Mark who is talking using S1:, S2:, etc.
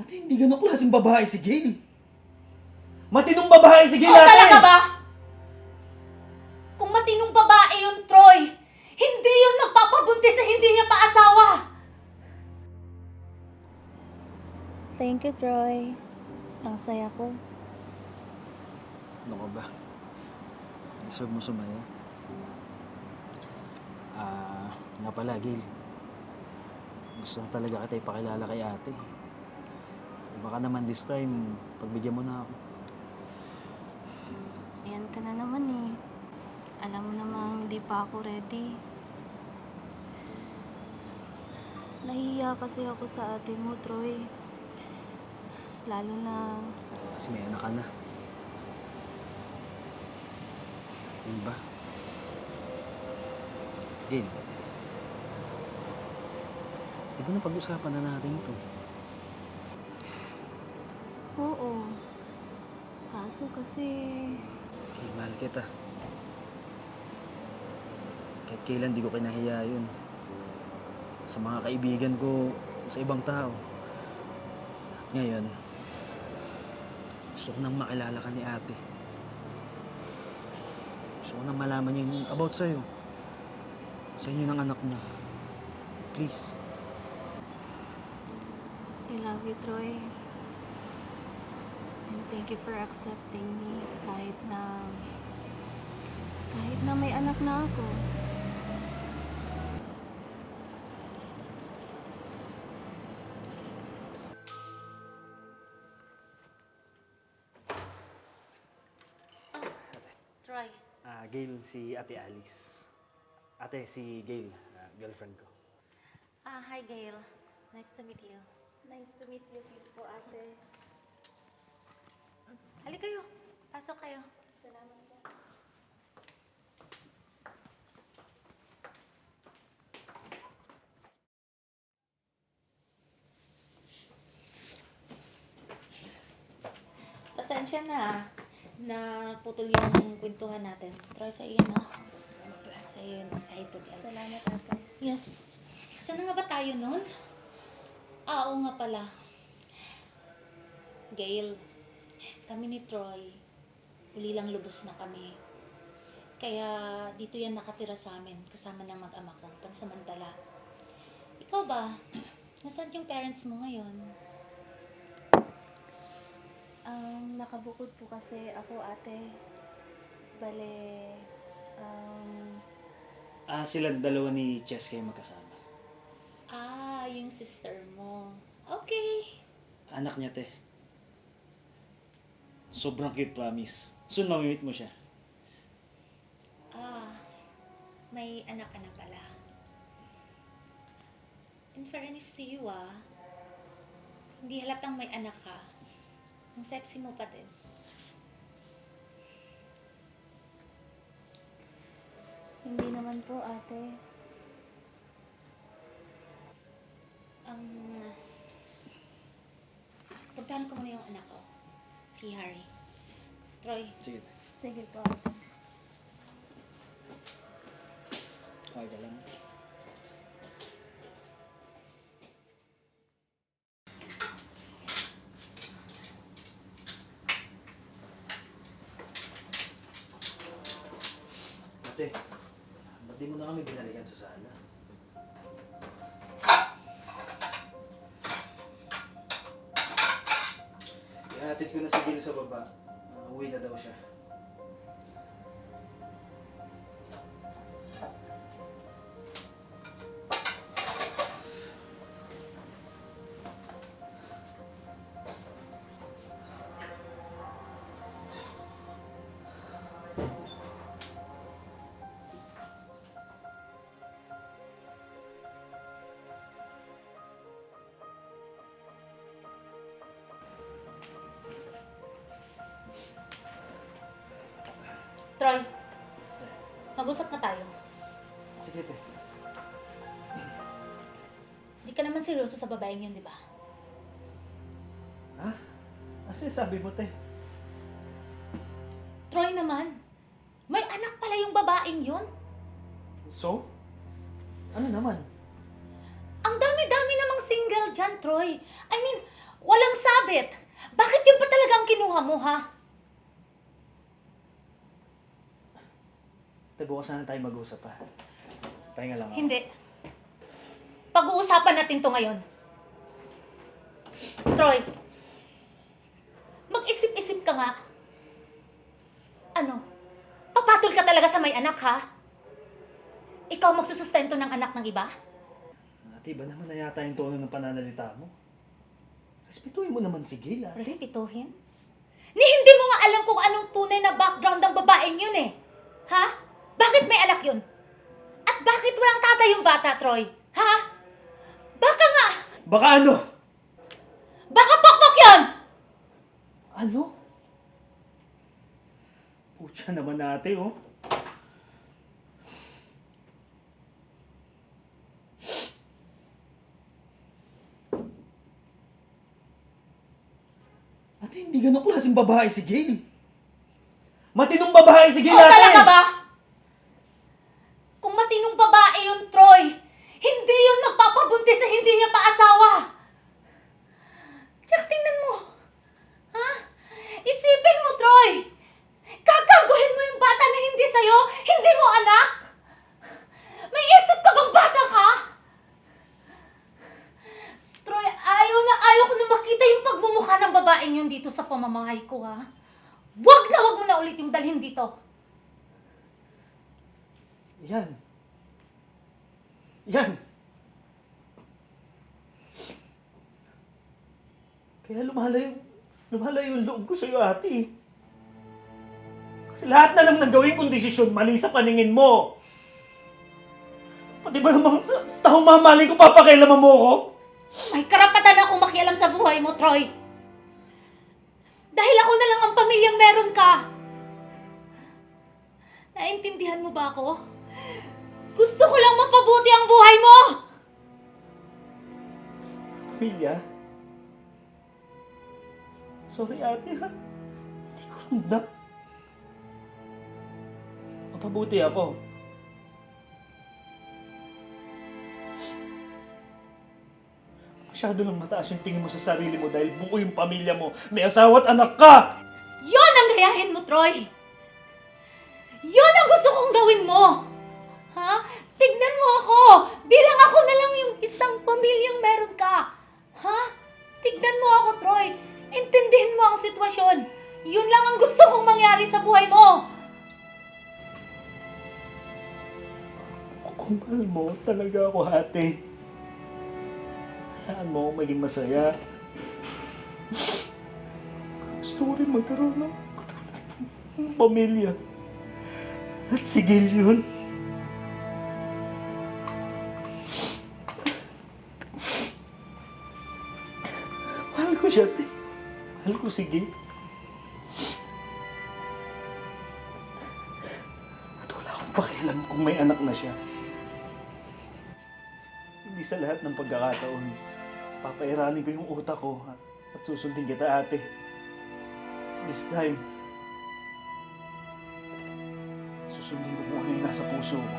S1: Ate, hindi ganong klaseng babae si Gail. Matinong babae si Gail,
S2: Oo,
S1: ate!
S2: talaga ba? Kung matinong babae yun, Troy, hindi yun magpapabuntis sa hindi niya pa asawa.
S3: Thank you, Troy. Ang saya ko.
S1: Ano ka ba? Deserve mo sumaya. Nga pala, Gail. Gusto na talaga kita ipakilala kay ate. Baka naman this time, pagbigyan mo na ako.
S3: Ayan ka na naman eh. Alam mo namang hindi pa ako ready. Nahihiya kasi ako sa ate mo, Troy. Lalo na
S1: Kasi may anak ka na. Yun ba? Gail. Di ba na pag-usapan na natin ito?
S3: oo. Kaso kasi
S1: Gail, mahal kita. Kahit kailan di ko kinahiya yun. Sa mga kaibigan ko, sa ibang tao. At ngayon, gusto ko nang makilala ka ni ate. Gusto ko nang malaman yun about sa'yo. Sa inyo ng anak mo. Please.
S3: I love you, Troy. And thank you for accepting me kahit na may anak na ako.
S2: Troy.
S1: Gail, si Ate Alice. Ate, si Gail, girlfriend ko.
S2: Hi, Gail. Nice to meet you.
S3: Nice to meet you, po, ate.
S2: Halika kayo. Pasok kayo.
S3: Salamat po.
S2: Pasensya na putol yung kwentuhan natin. Troy, sa iyo, no? Sa iyo, no? Sa ito, Gail.
S3: Salamat, ate.
S2: Yes. Saan nga ba tayo nun? Oo nga pala. Gail, kami ni Troy, huli lang lubos na kami. Kaya dito yan nakatira sa amin, kasama ng mag-ama ko, pansamantala. Ikaw ba? Nasaan yung parents mo ngayon?
S3: Nakabukod po kasi ako, ate. Bale,
S1: Silang dalawa ni Chess kayo magkasama.
S2: Yung sister mo. Okay.
S1: Anak niya, te. Sobrang cute, promise. Soon mamimit mo siya.
S2: May anak ka na pala. In fairness to you, hindi halatang may anak ka. Ang sexy mo pa din.
S3: hindi naman po, ate.
S2: Puntahan ko muna yung anak ko. Si Harry. Troy,
S1: Sige, te.
S3: Sige po, ate.
S1: Okay ka lang. Ate, ba't di mo na kami binalikan sa sala? Ihatid ko na si Gil sa baba. Uwi na daw siya.
S2: Troy, mag-usap na tayo.
S1: Sige, te.
S2: Di ka naman seryoso sa babaeng yun, di ba?
S1: Ha? Ano sabi mo, te?
S2: Troy naman, may anak pala yung babaeng yun.
S1: So? Ano naman?
S2: Ang dami-dami namang single dyan, Troy. I mean, walang rabbit? Bakit yun pa talaga ang kinuha mo, ha?
S1: Ate, bukas na tayo mag-usap pa. Pahinga lang ako.
S2: Hindi. Pag-uusapan natin to ngayon. Troy, mag-isip-isip ka nga. Ano? Papatol ka talaga sa may anak, ha? Ikaw magsusustento ng anak ng iba?
S1: Ate, iba naman na yata yung tono ng pananalita mo. Respetuhin mo naman si Gail, ate.
S2: Respetuhin? Ni hindi mo nga alam kung anong tunay na background ng babaeng yun eh. Ha? Bakit may anak yun? At bakit walang tatay yung bata, Troy? Ha? Baka nga!
S1: Baka ano?
S2: Baka pakpak yun!
S1: Ano? Pucha naman ate, oh. Ate, hindi ganong klaseng babae si Gail. Matinong babae si Gail,
S2: O
S1: ate!
S2: talaga ba? Kung matinong babae yun, Troy, hindi yun magpapabuntis sa hindi niya pa asawa. Tsaka tingnan mo. Ha? Isipin mo, Troy. Kakarguhin mo yung bata na hindi sa'yo, hindi mo anak. May isip ka bang bata ka? Troy, ayaw ko na makita yung pagmumukha ng babaeng yun dito sa pamamahay ko, ha? Wag mo na ulit yung dalhin dito.
S1: Yan. Yan. Kaya lumalayo yung loob ko sa'yo, ate. Kasi lahat na lang ng gawin kong desisyon, mali sa paningin mo. Pati ba namang sa taong mamahalin ko, papakailaman mo ako?
S2: May karapatan akong makialam sa buhay mo, Troy. Dahil ako na lang ang pamilyang meron ka. Naintindihan mo ba ako? Gusto ko lang mapabuti ang buhay mo!
S1: Pamilya? Sorry, ate, ha? Hindi ko ramdam. Mapabuti ako. Masyado lang mataas yung tingin mo sa sarili mo dahil buo yung pamilya mo. May asawa at anak ka!
S2: Yon ang gayahin mo, Troy! Yon ang gusto kong gawin mo! Ha? Tignan mo ako! Bilang ako na lang yung isang pamilyang meron ka! Ha? Tignan mo ako, Troy! Intindihin mo ang sitwasyon! Yun lang ang gusto kong mangyari sa buhay mo!
S1: Kung mahal mo talaga ako, ate. Hayaan mo akong maging masaya. Gusto ko rin magkaroon ng pamilya. At si Gail yun. Mahal ko siya, ate. Mahal ko si Gail. At wala akong pakialam kung may anak na siya. Hindi sa lahat ng pagkakataon, papairanin ko yung utak ko at susundin kita, ate. This time, susundin ko kung ano yung nasa puso ko.